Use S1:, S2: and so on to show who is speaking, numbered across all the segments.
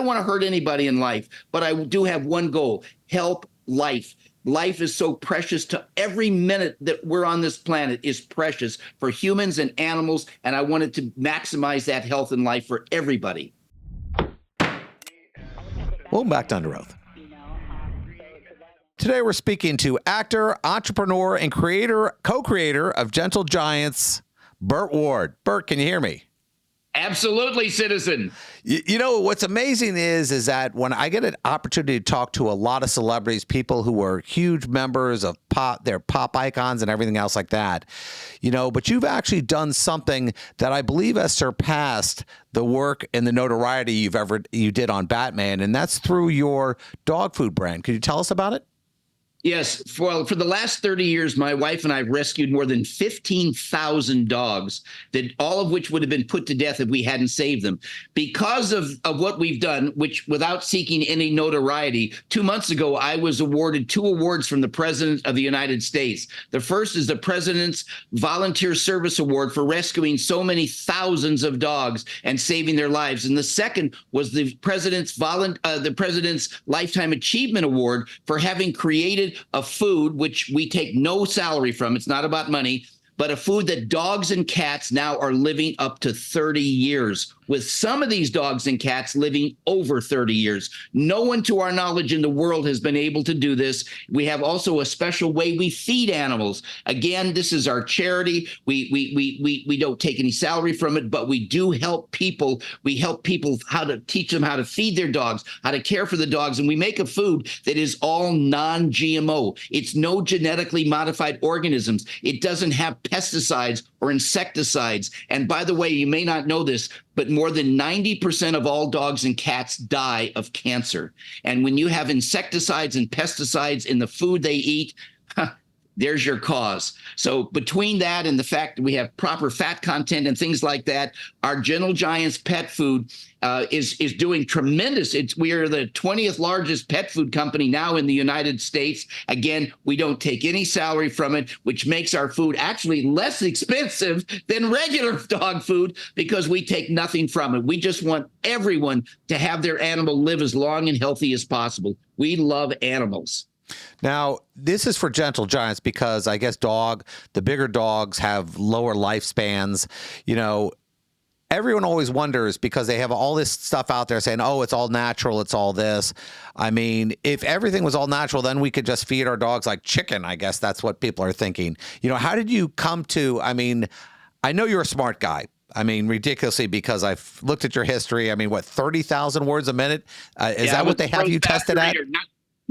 S1: don't want to hurt anybody in life, but I do have one goal: help life. Life is so precious. To every minute that we're on this planet is precious for humans and animals, and I wanted to maximize that health and life for everybody.
S2: Welcome back to Under Oath. Today we're speaking to actor, entrepreneur, and co-creator of Gentle Giants, Burt Ward. Burt, can you hear me?
S1: Absolutely, citizen.
S2: You know, what's amazing is that when I get an opportunity to talk to a lot of celebrities, people who are huge members of pop, they're pop icons and everything else like that, you know, but you've actually done something that I believe has surpassed the work and the notoriety you did on Batman, and that's through your dog food brand. Could you tell us about it?
S1: Yes. For the last 30 years, my wife and I have rescued more than 15,000 dogs, that all of which would have been put to death if we hadn't saved them. Because of what we've done, which without seeking any notoriety, 2 months ago, I was awarded 2 awards from the President of the United States. The first is the President's Volunteer Service Award for rescuing so many thousands of dogs and saving their lives. And the second was the President's Lifetime Achievement Award for having created a food which we take no salary from. It's not about money, but a food that dogs and cats now are living up to 30 years, with some of these dogs and cats living over 30 years. No one to our knowledge in the world has been able to do this. We have also a special way we feed animals. Again, this is our charity. We don't take any salary from it, but we do help people. We help people how to teach them how to feed their dogs, how to care for the dogs. And we make a food that is all non-GMO. It's no genetically modified organisms. It doesn't have pesticides or insecticides. And by the way, you may not know this, but more than 90% of all dogs and cats die of cancer. And when you have insecticides and pesticides in the food they eat, there's your cause. So between that and the fact that we have proper fat content and things like that, our Gentle Giants pet food is doing tremendous. We are the 20th largest pet food company now in the United States. Again, we don't take any salary from it, which makes our food actually less expensive than regular dog food because we take nothing from it. We just want everyone to have their animal live as long and healthy as possible. We love animals.
S2: Now, this is for Gentle Giants because I guess the bigger dogs have lower lifespans. You know, everyone always wonders because they have all this stuff out there saying, oh, it's all natural, it's all this. I mean, if everything was all natural, then we could just feed our dogs like chicken. I guess that's what people are thinking. You know, how did you come to, I mean, I know you're a smart guy. I mean, ridiculously, because I've looked at your history. I mean, what, 30,000 words a minute? Is that what they have you tested at?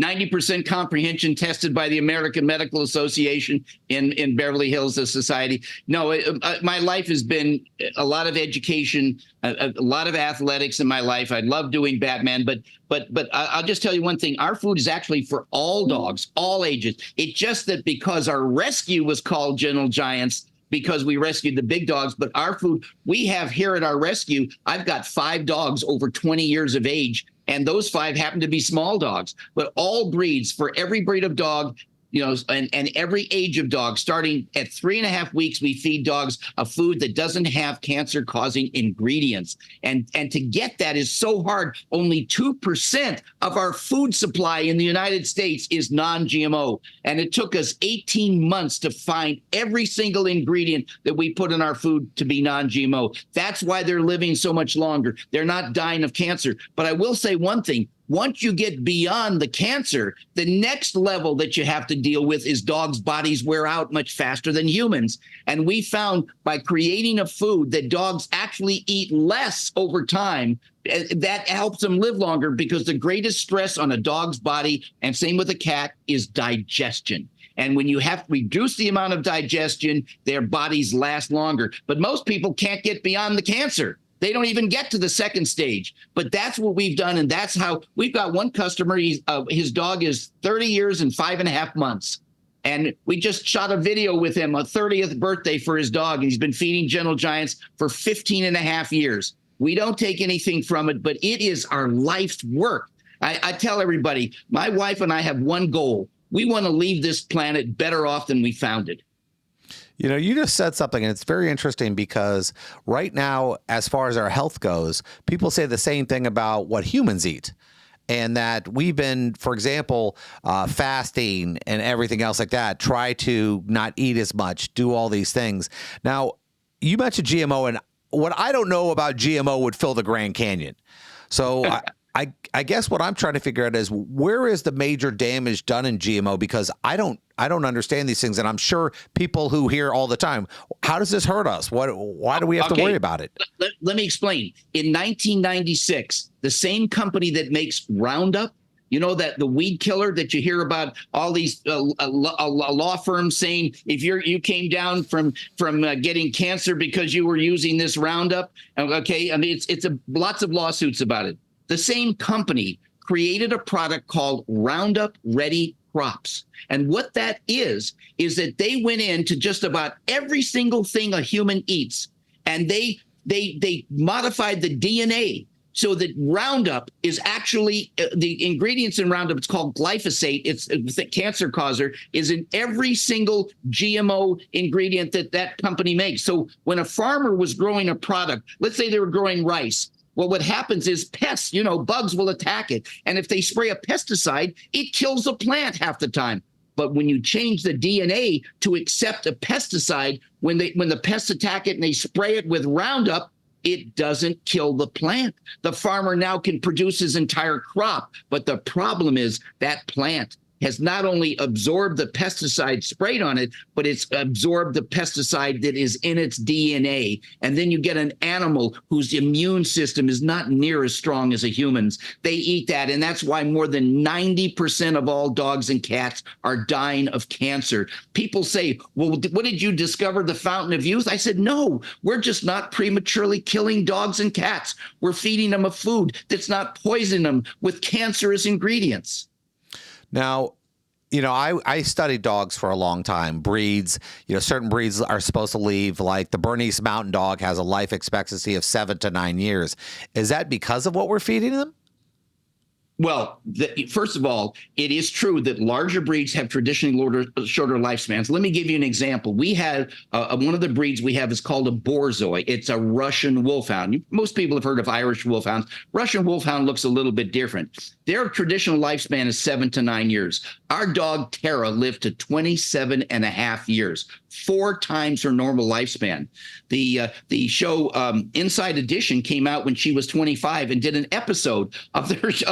S1: 90% comprehension tested by the American Medical Association in Beverly Hills, the society. No, my life has been a lot of education, a lot of athletics in my life. I love doing Batman, but I'll just tell you one thing. Our food is actually for all dogs, all ages. It's just that because our rescue was called Gentle Giants, because we rescued the big dogs, but our food, we have here at our rescue, I've got 5 dogs over 20 years of age, and those 5 happen to be small dogs, but all breeds, for every breed of dog, you know, and every age of dog, starting at 3.5 weeks, we feed dogs a food that doesn't have cancer-causing ingredients. And to get that is so hard. Only 2% of our food supply in the United States is non-GMO. And it took us 18 months to find every single ingredient that we put in our food to be non-GMO. That's why they're living so much longer. They're not dying of cancer. But I will say one thing. Once you get beyond the cancer, the next level that you have to deal with is dogs' bodies wear out much faster than humans. And we found by creating a food that dogs actually eat less over time, that helps them live longer, because the greatest stress on a dog's body, and same with a cat, is digestion. And when you have to reduce the amount of digestion, their bodies last longer. But most people can't get beyond the cancer. They don't even get to the second stage. But that's what we've done. And that's how we've got one customer. His dog is 30 years and 5.5 months. And we just shot a video with him, a 30th birthday for his dog. And he's been feeding Gentle Giants for 15.5 years. We don't take anything from it, but it is our life's work. I tell everybody, my wife and I have one goal. We want to leave this planet better off than we found it.
S2: You know, you just said something, and it's very interesting because right now, as far as our health goes, people say the same thing about what humans eat. And that we've been, for example, fasting and everything else like that, try to not eat as much, do all these things. Now, you mentioned GMO, and what I don't know about GMO would fill the Grand Canyon. So I guess what I'm trying to figure out is where is the major damage done in GMO? Because I don't understand these things, and I'm sure people who hear all the time, how does this hurt us? Why do we have to worry about it?
S1: Let me explain. In 1996, the same company that makes Roundup, you know, that the weed killer that you hear about, all these a law firms saying if you came down from getting cancer because you were using this Roundup, okay, I mean it's lots of lawsuits about it. The same company created a product called Roundup Ready Crops. And what that is that they went into just about every single thing a human eats, and they modified the DNA so that Roundup is actually the ingredients in Roundup. It's called glyphosate. It's the cancer causer is in every single GMO ingredient that company makes. So when a farmer was growing a product, let's say they were growing rice, well, what happens is pests, bugs will attack it. And if they spray a pesticide, it kills the plant half the time. But when you change the DNA to accept a pesticide, when the pests attack it and they spray it with Roundup, it doesn't kill the plant. The farmer now can produce his entire crop. But the problem is that plant has not only absorbed the pesticide sprayed on it, but it's absorbed the pesticide that is in its DNA. And then you get an animal whose immune system is not near as strong as a human's. They eat that, and that's why more than 90% of all dogs and cats are dying of cancer. People say, well, what did you discover, the fountain of youth? I said, no, we're just not prematurely killing dogs and cats. We're feeding them a food that's not poisoning them with cancerous ingredients.
S2: Now, I studied dogs for a long time, breeds. Certain breeds are supposed to leave, like the Bernese Mountain Dog has a life expectancy of 7 to 9 years. Is that because of what we're feeding them?
S1: Well, first of all, it is true that larger breeds have traditionally shorter lifespans. Let me give you an example. We have one of the breeds we have is called a Borzoi. It's a Russian wolfhound. Most people have heard of Irish wolfhounds. Russian wolfhound looks a little bit different. Their traditional lifespan is 7 to 9 years. Our dog Tara lived to 27 and a half years, 4 times her normal lifespan. The show Inside Edition came out when she was 25 and did an episode of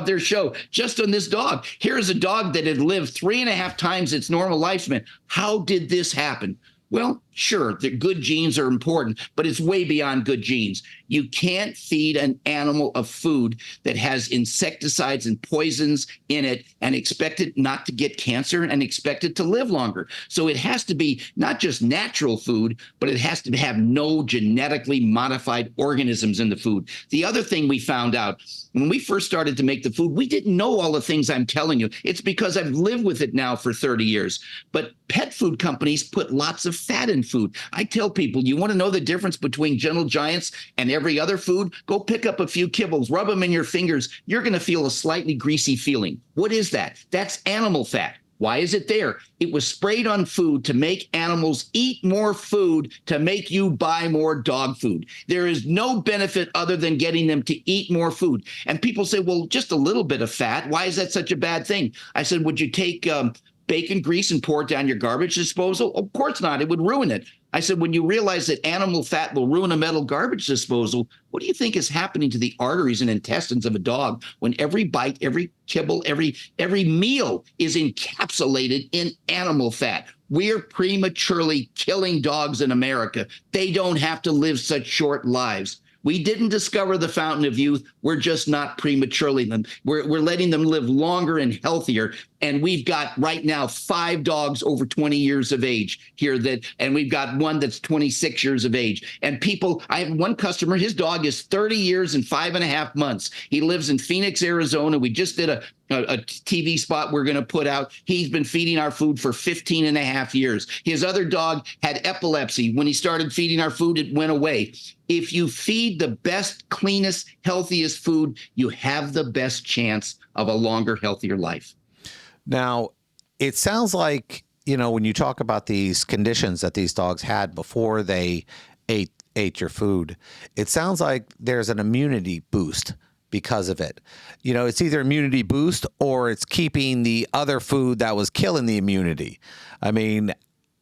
S1: their show just on this dog. Here's a dog that had lived 3.5 times its normal lifespan. How did this happen? Well, sure, the good genes are important, but it's way beyond good genes. You can't feed an animal a food that has insecticides and poisons in it and expect it not to get cancer and expect it to live longer. So it has to be not just natural food, but it has to have no genetically modified organisms in the food. The other thing we found out, when we first started to make the food, we didn't know all the things I'm telling you. It's because I've lived with it now for 30 years. But pet food companies put lots of fat in food. I tell people, you want to know the difference between Gentle Giants and every other food? Go pick up a few kibbles, rub them in your fingers. You're going to feel a slightly greasy feeling. What is that? That's animal fat. Why is it there? It was sprayed on food to make animals eat more food to make you buy more dog food. There is no benefit other than getting them to eat more food. And people say, well, just a little bit of fat. Why is that such a bad thing? I said, would you take bacon grease and pour it down your garbage disposal? Of course not. It would ruin it. I said, when you realize that animal fat will ruin a metal garbage disposal, what do you think is happening to the arteries and intestines of a dog when every bite, every kibble, every meal is encapsulated in animal fat? We're prematurely killing dogs in America. They don't have to live such short lives. We didn't discover the fountain of youth. We're just not prematurely them. We're letting them live longer and healthier. And we've got right now 5 dogs over 20 years of age here and we've got one that's 26 years of age. And people, I have one customer, his dog is 30 years and 5.5 months. He lives in Phoenix, Arizona. We just did a TV spot we're going to put out. He's been feeding our food for 15 and a half years. His other dog had epilepsy. When he started feeding our food, it went away. If you feed the best, cleanest, healthiest food, you have the best chance of a longer, healthier life.
S2: Now, it sounds like, when you talk about these conditions that these dogs had before they ate your food, it sounds like there's an immunity boost because of it. It's either immunity boost or it's keeping the other food that was killing the immunity. I mean,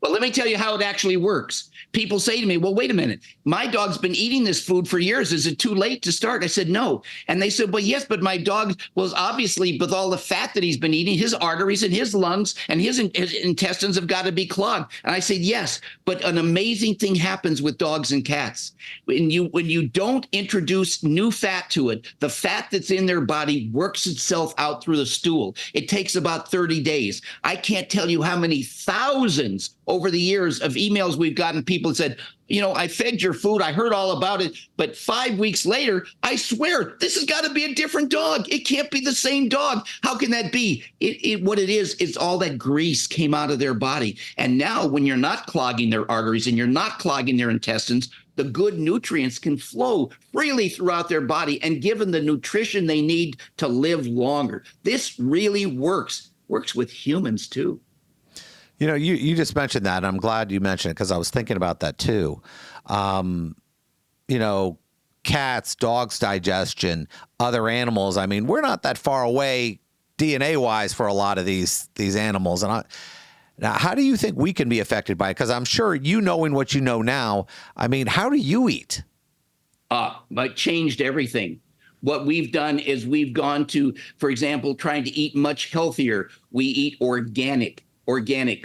S1: well, let me tell you how it actually works. People say to me, well, wait a minute. My dog's been eating this food for years. Is it too late to start? I said, no. And they said, well, yes, but my dog was obviously, with all the fat that he's been eating, his arteries and his lungs and his intestines have got to be clogged. And I said, yes, but an amazing thing happens with dogs and cats. When you don't introduce new fat to it, the fat that's in their body works itself out through the stool. It takes about 30 days. I can't tell you how many thousands over the years of emails we've gotten, people said, I fed your food. I heard all about it. But 5 weeks later, I swear, this has got to be a different dog. It can't be the same dog. How can that be? What it is all that grease came out of their body. And now when you're not clogging their arteries and you're not clogging their intestines, the good nutrients can flow freely throughout their body and give them the nutrition they need to live longer. This really works with humans too.
S2: You just mentioned that, and I'm glad you mentioned it because I was thinking about that too. Cats, dogs' digestion, other animals. I mean, we're not that far away DNA-wise for a lot of these animals. And now, how do you think we can be affected by it? Because I'm sure knowing what you know now, I mean, how do you eat?
S1: It changed everything. What we've done is we've gone to, for example, trying to eat much healthier. We eat organic,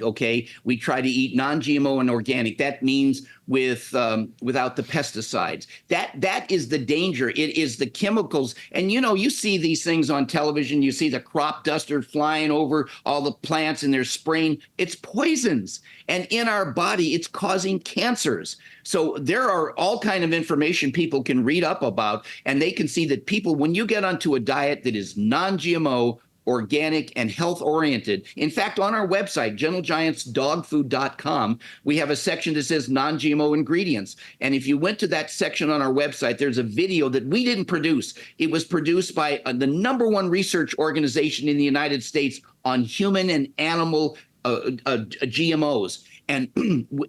S1: okay? We try to eat non-GMO and organic. That means without the pesticides. That is the danger. It is the chemicals. And you see these things on television. You see the crop duster flying over all the plants and they're spraying. It's poisons. And in our body, it's causing cancers. So there are all kind of information people can read up about, and they can see that people, when you get onto a diet that is non-GMO, organic, and health-oriented. In fact, on our website, gentlegiantsdogfood.com, we have a section that says non-GMO ingredients. And if you went to that section on our website, there's a video that we didn't produce. It was produced by the #1 research organization in the United States on human and animal GMOs. And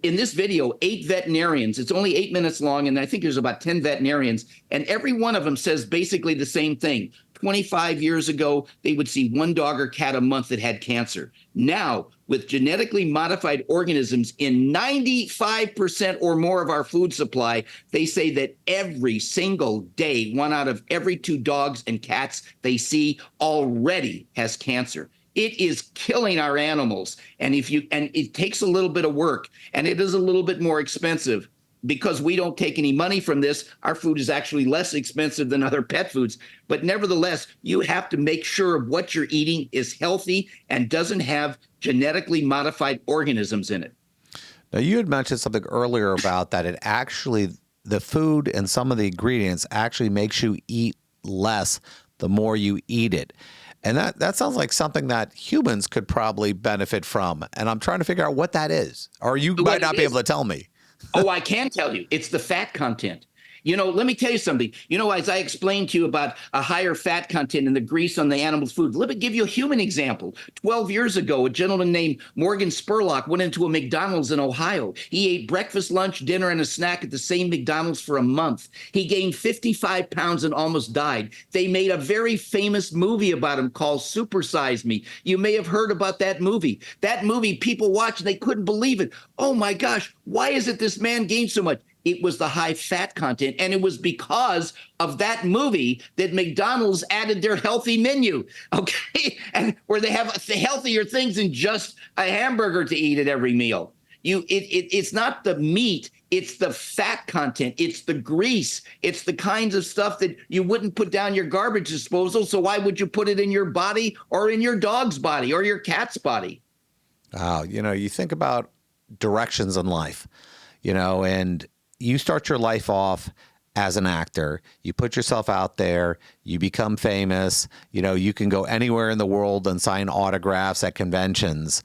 S1: in this video, 8 veterinarians, it's only 8 minutes long, and I think there's about 10 veterinarians, and every one of them says basically the same thing. 25 years ago, they would see 1 dog or cat a month that had cancer. Now, with genetically modified organisms in 95% or more of our food supply, they say that every single day, 1 out of every 2 dogs and cats they see already has cancer. It is killing our animals. And it takes a little bit of work, and it is a little bit more expensive. Because we don't take any money from this, our food is actually less expensive than other pet foods. But nevertheless, you have to make sure what you're eating is healthy and doesn't have genetically modified organisms in it.
S2: Now, you had mentioned something earlier about that the food and some of the ingredients actually makes you eat less the more you eat it. And that sounds like something that humans could probably benefit from. And I'm trying to figure out what that is. Or you might not be able to tell me.
S1: Oh, I can tell you. It's the fat content. Let me tell you something. As I explained to you about a higher fat content in the grease on the animal's food, let me give you a human example. 12 years ago, a gentleman named Morgan Spurlock went into a McDonald's in Ohio. He ate breakfast, lunch, dinner, and a snack at the same McDonald's for a month. He gained 55 pounds and almost died. They made a very famous movie about him called Super Size Me. You may have heard about that movie. That movie, people watched, and they couldn't believe it. Oh my gosh, why is it this man gained so much? It was the high fat content. And it was because of that movie that McDonald's added their healthy menu. Okay. And where they have healthier things than just a hamburger to eat at every meal. It's not the meat. It's the fat content. It's the grease. It's the kinds of stuff that you wouldn't put down your garbage disposal. So why would you put it in your body or in your dog's body or your cat's body?
S2: Wow. You think about directions in life, and you start your life off as an actor. You put yourself out there. You become famous. You can go anywhere in the world and sign autographs at conventions.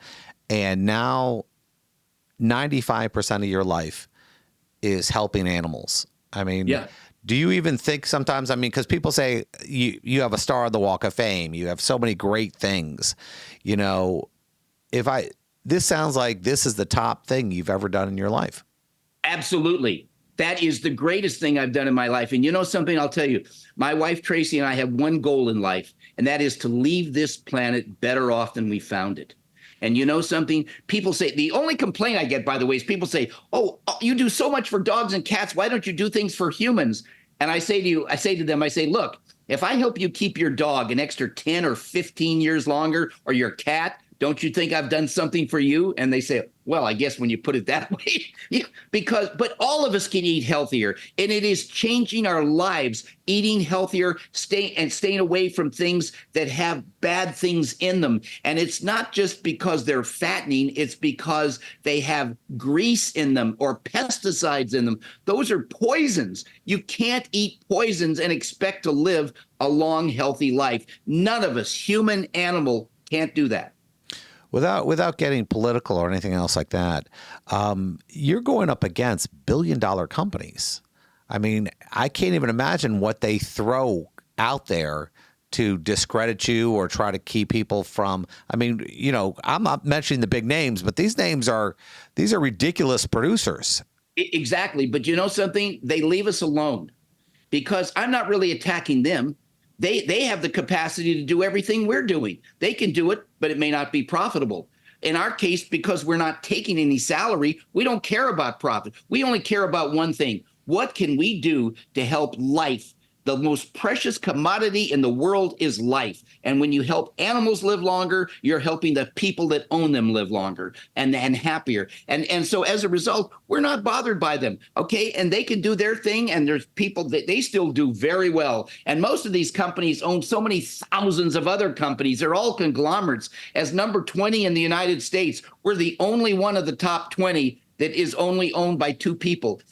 S2: And now 95% of your life is helping animals. I mean,
S1: yeah.
S2: Do you even think sometimes, because people say you have a star on the Walk of Fame. You have so many great things. this sounds like this is the top thing you've ever done in your life.
S1: Absolutely. That is the greatest thing I've done in my life. And you know something, I'll tell you, my wife, Tracy, and I have one goal in life, and that is to leave this planet better off than we found it. And you know something? People say, the only complaint I get, by the way, is people say, oh, you do so much for dogs and cats. Why don't you do things for humans? And I say to them, look, if I help you keep your dog an extra 10 or 15 years longer, or your cat, don't you think I've done something for you? And they say, well, I guess when you put it that way, but all of us can eat healthier, and it is changing our lives, eating healthier, staying away from things that have bad things in them. And it's not just because they're fattening, it's because they have grease in them or pesticides in them. Those are poisons. You can't eat poisons and expect to live a long, healthy life. None of us, human, animal, can't do that.
S2: Without getting political or anything else like that, you're going up against billion-dollar companies. I mean, I can't even imagine what they throw out there to discredit you or try to keep people from. I mean, you know, I'm not mentioning the big names, but these are ridiculous producers.
S1: Exactly. But you know something? They leave us alone, because I'm not really attacking them. They have the capacity to do everything we're doing. They can do it, but it may not be profitable. In our case, because we're not taking any salary, we don't care about profit. We only care about one thing. What can we do to help life? The most precious commodity in the world is life. And when you help animals live longer, you're helping the people that own them live longer and happier. And so as a result, we're not bothered by them. Okay. And they can do their thing. And there's people that they still do very well. And most of these companies own so many thousands of other companies. They're all conglomerates. As number 20 in the United States, we're the only one of the top 20 that is only owned by two people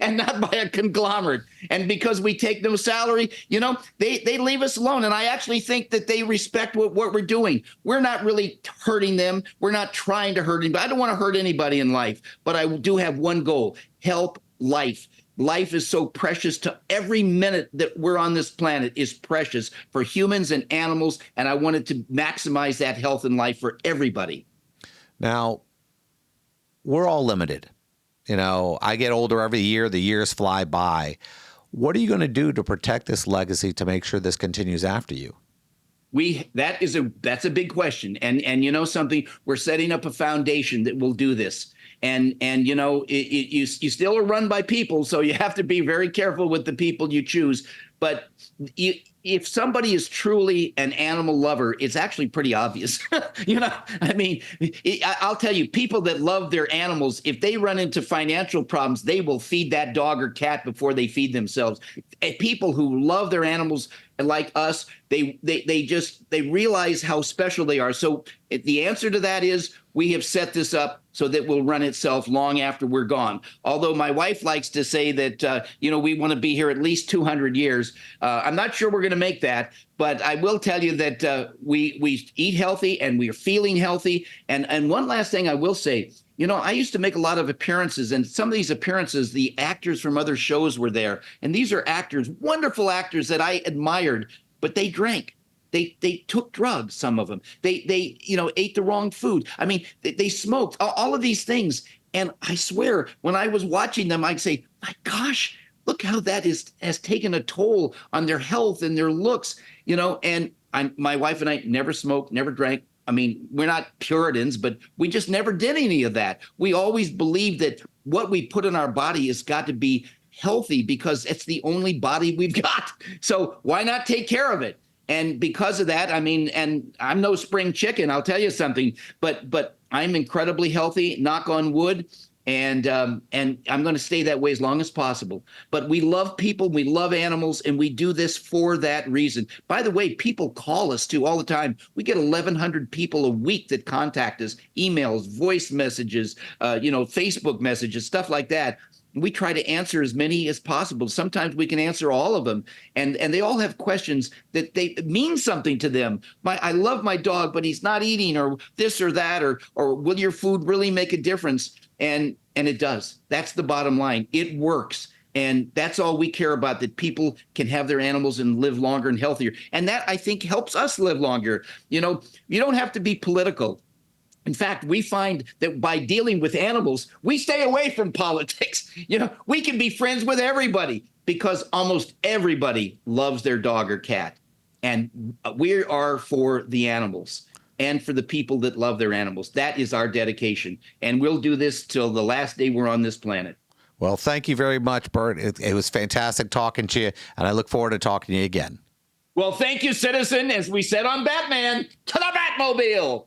S1: and not by a conglomerate. And because we take no salary, you know, they leave us alone. And I actually think that they respect what we're doing. We're not really hurting them. We're not trying to hurt anybody. I don't want to hurt anybody in life, but I do have one goal: help life. Life is so precious. To every minute that we're on this planet is precious for humans and animals. And I wanted to maximize that health and life for everybody.
S2: Now, we're all limited. You know, I get older every year. The years fly by. What are you going to do to protect this legacy to make sure this continues after you?
S1: That's a big question. And you know something, we're setting up a foundation that will do this. And you know, you still are run by people, so you have to be very careful with the people you choose. But if somebody is truly an animal lover, it's actually pretty obvious. You know, I mean, I'll tell you, people that love their animals, if they run into financial problems, they will feed that dog or cat before they feed themselves. People who love their animals like us, they realize how special they are. So the answer to that is we have set this up so that will run itself long after we're gone. Although my wife likes to say that, you know, we want to be here at least 200 years. I'm not sure we're going to make that, but I will tell you that we eat healthy and we are feeling healthy. And one last thing I will say, you know, I used to make a lot of appearances, and some of these appearances, the actors from other shows were there. And these are actors, wonderful actors that I admired, but they drank. They took drugs, some of them. They you know, ate the wrong food. I mean, they smoked, all of these things. And I swear, when I was watching them, I'd say, my gosh, look how that has taken a toll on their health and their looks, you know. And my wife and I never smoked, never drank. I mean, we're not Puritans, but we just never did any of that. We always believed that what we put in our body has got to be healthy because it's the only body we've got. So why not take care of it? And because of that, I mean, and I'm no spring chicken, I'll tell you something, but I'm incredibly healthy, knock on wood. And I'm going to stay that way as long as possible. But we love people, we love animals, and we do this for that reason. By the way, people call us too all the time. We get 1,100 people a week that contact us, emails, voice messages, you know, Facebook messages, stuff like that. We try to answer as many as possible. Sometimes we can answer all of them. And they all have questions that they mean something to them. I love my dog, but he's not eating, or this or that, or will your food really make a difference? And it does. That's the bottom line. It works. And that's all we care about, that people can have their animals and live longer and healthier. And that, I think, helps us live longer. You know, you don't have to be political. In fact, we find that by dealing with animals, we stay away from politics. We can be friends with everybody because almost everybody loves their dog or cat. And we are for the animals and for the people that love their animals. That is our dedication. And we'll do this till the last day we're on this planet.
S2: Well, thank you very much, Burt. It was fantastic talking to you, and I look forward to talking to you again.
S1: Well, thank you, citizen. As we said on Batman, to the Batmobile.